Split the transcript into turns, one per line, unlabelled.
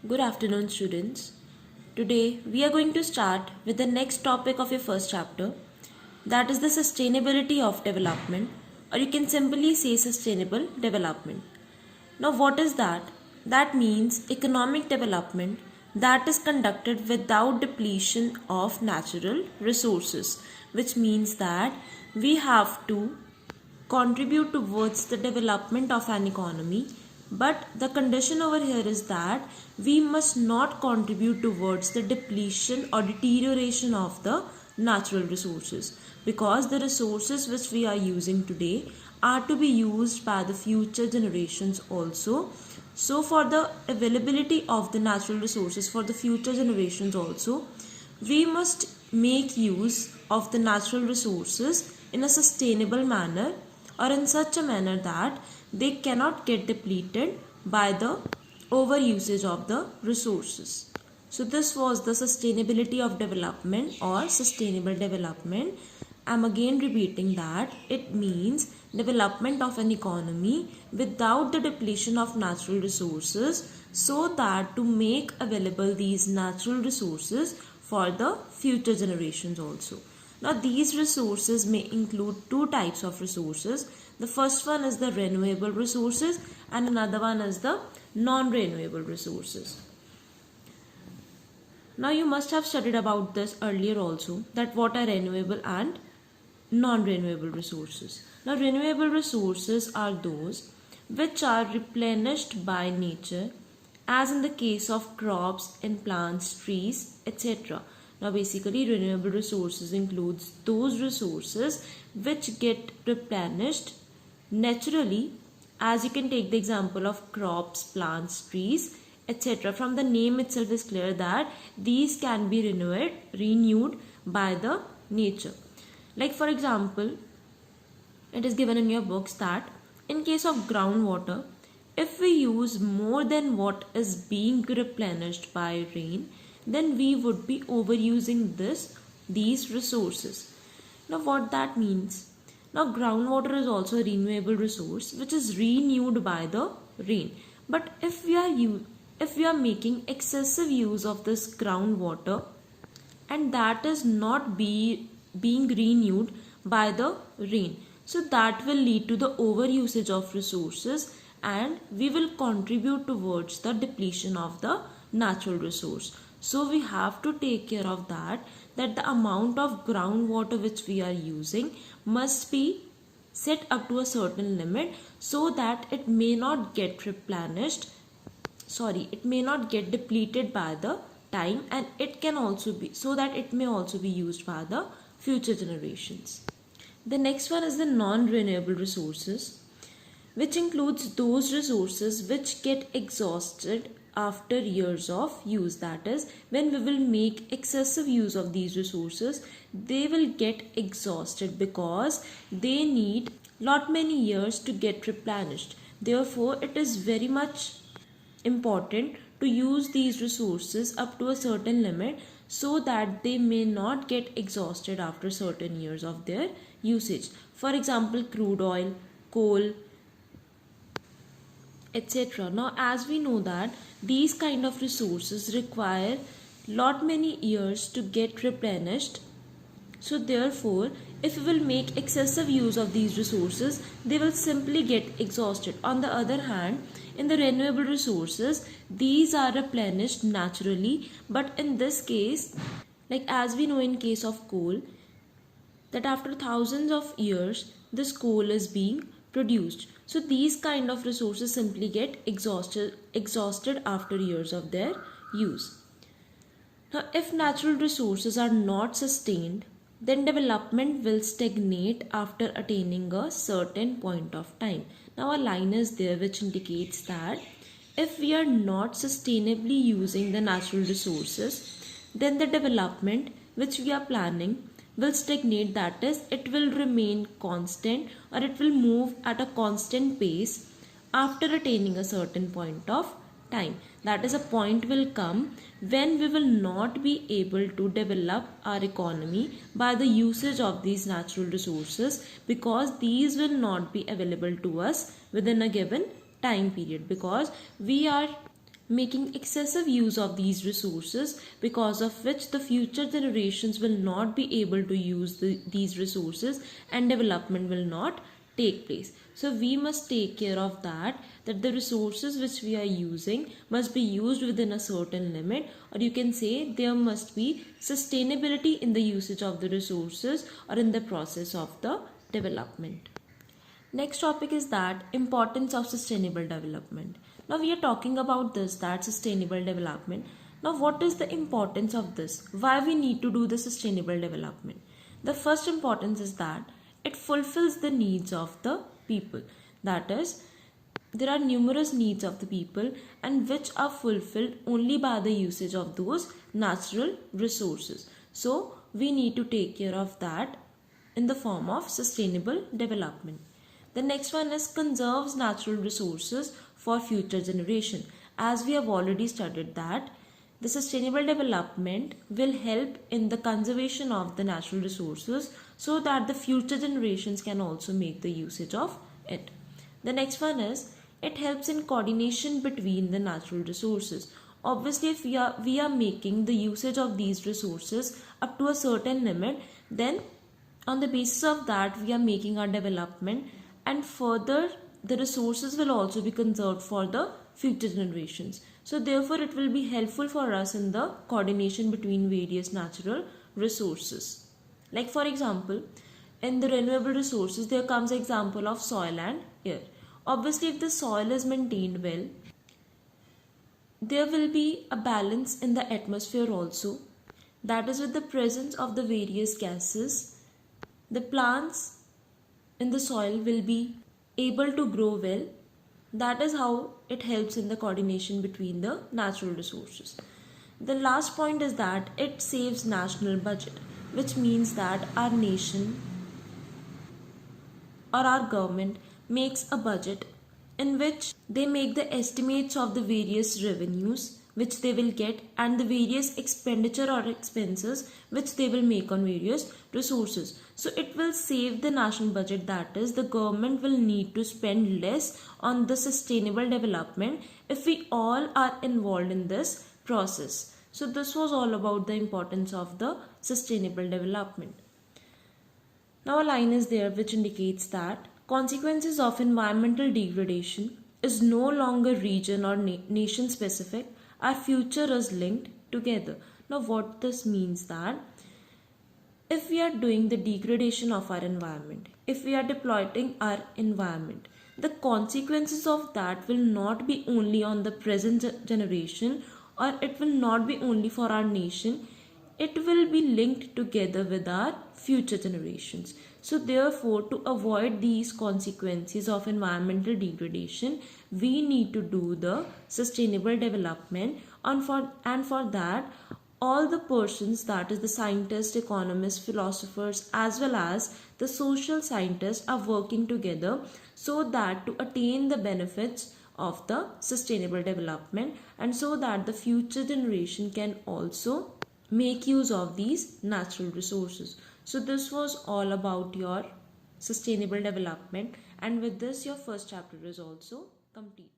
Good afternoon, students. Today we are going to start with the next topic of your first chapter, that is the sustainability of development, or you can simply say sustainable development. Now, what is that? That means economic development that is conducted without depletion of natural resources, which means that we have to contribute towards the development of an economy, but the condition over here is that we must not contribute towards the depletion or deterioration of the natural resources, because the resources which we are using today are to be used by the future generations also. So for the availability of the natural resources for the future generations also, we must make use of the natural resources in a sustainable manner, or in such a manner that they cannot get depleted by the overusage of the resources. So this was the sustainability of development or sustainable development. I'm again repeating that it means development of an economy without the depletion of natural resources, so that to make available these natural resources for the future generations also. Now these resources may include two types of resources. The first one is the renewable resources and another one is the non-renewable resources. Now you must have studied about this earlier also, that what are renewable and non-renewable resources. Now renewable resources are those which are replenished by nature, as in the case of crops and plants, trees, etc. Now basically renewable resources includes those resources which get replenished naturally, as you can take the example of crops, plants, trees, etc. From the name itself is clear that these can be renewed by the nature. Like for example, it is given in your books that in case of groundwater, if we use more than what is being replenished by rain, then we would be overusing these resources. Now what that means? Now groundwater is also a renewable resource which is renewed by the rain. But if we are making excessive use of this groundwater, and that is not being renewed by the rain, so that will lead to the overusage of resources, and we will contribute towards the depletion of the natural resource. So we have to take care of that the amount of groundwater which we are using must be set up to a certain limit, so that it may not get depleted by the time, and it can also be, so that it may also be used by the future generations. The next one is the non-renewable resources, which includes those resources which get exhausted after years of use. That is, when we will make excessive use of these resources, they will get exhausted because they need lot many years to get replenished. Therefore, it is very much important to use these resources up to a certain limit, so that they may not get exhausted after certain years of their usage. For example, crude oil, coal, etc. Now as we know that these kind of resources require lot many years to get replenished, so therefore if we will make excessive use of these resources, they will simply get exhausted. On the other hand, in the renewable resources, these are replenished naturally, but in this case, like as we know in case of coal, that after thousands of years this coal is being produced. So these kind of resources simply get exhausted after years of their use. Now if natural resources are not sustained, then development will stagnate after attaining a certain point of time. Now a line is there which indicates that if we are not sustainably using the natural resources, then the development which we are planning will stagnate. That is, it will remain constant, or it will move at a constant pace after attaining a certain point of time. That is, a point will come when we will not be able to develop our economy by the usage of these natural resources, because these will not be available to us within a given time period, because we are making excessive use of these resources, because of which the future generations will not be able to use these resources and development will not take place. So we must take care of that the resources which we are using must be used within a certain limit, or you can say there must be sustainability in the usage of the resources or in the process of the development. Next topic is that importance of sustainable development. Now we are talking about this, that sustainable development. Now what is the importance of this? Why we need to do the sustainable development? The first importance is that it fulfills the needs of the people. That is, there are numerous needs of the people and which are fulfilled only by the usage of those natural resources. So we need to take care of that in the form of sustainable development. The next one is conserves natural resources for future generation. As we have already studied that the sustainable development will help in the conservation of the natural resources so that the future generations can also make the usage of it. The next one is it helps in coordination between the natural resources. Obviously, if we are making the usage of these resources up to a certain limit, then on the basis of that we are making our development, and further the resources will also be conserved for the future generations. So therefore it will be helpful for us in the coordination between various natural resources. Like for example, in the renewable resources there comes example of soil and air. Obviously, if the soil is maintained well, there will be a balance in the atmosphere also. That is, with the presence of the various gases, the plants in the soil will be able to grow well. That is how it helps in the coordination between the natural resources. The last point is that it saves national budget, which means that our nation or our government makes a budget in which they make the estimates of the various revenues which they will get and the various expenditure or expenses which they will make on various resources. So it will save the national budget, that is, the government will need to spend less on the sustainable development if we all are involved in this process. So this was all about the importance of the sustainable development. Now a line is there which indicates that consequences of environmental degradation is no longer region or nation specific. Our future is linked together. Now what this means that if we are doing the degradation of our environment, if we are depleting our environment, the consequences of that will not be only on the present generation, or it will not be only for our nation, it will be linked together with our future generations. So therefore, to avoid these consequences of environmental degradation, we need to do the sustainable development, and for that all the persons, that is the scientists, economists, philosophers as well as the social scientists are working together so that to attain the benefits of the sustainable development, and so that the future generation can also make use of these natural resources. So this was all about your sustainable development, and with this your first chapter is also complete.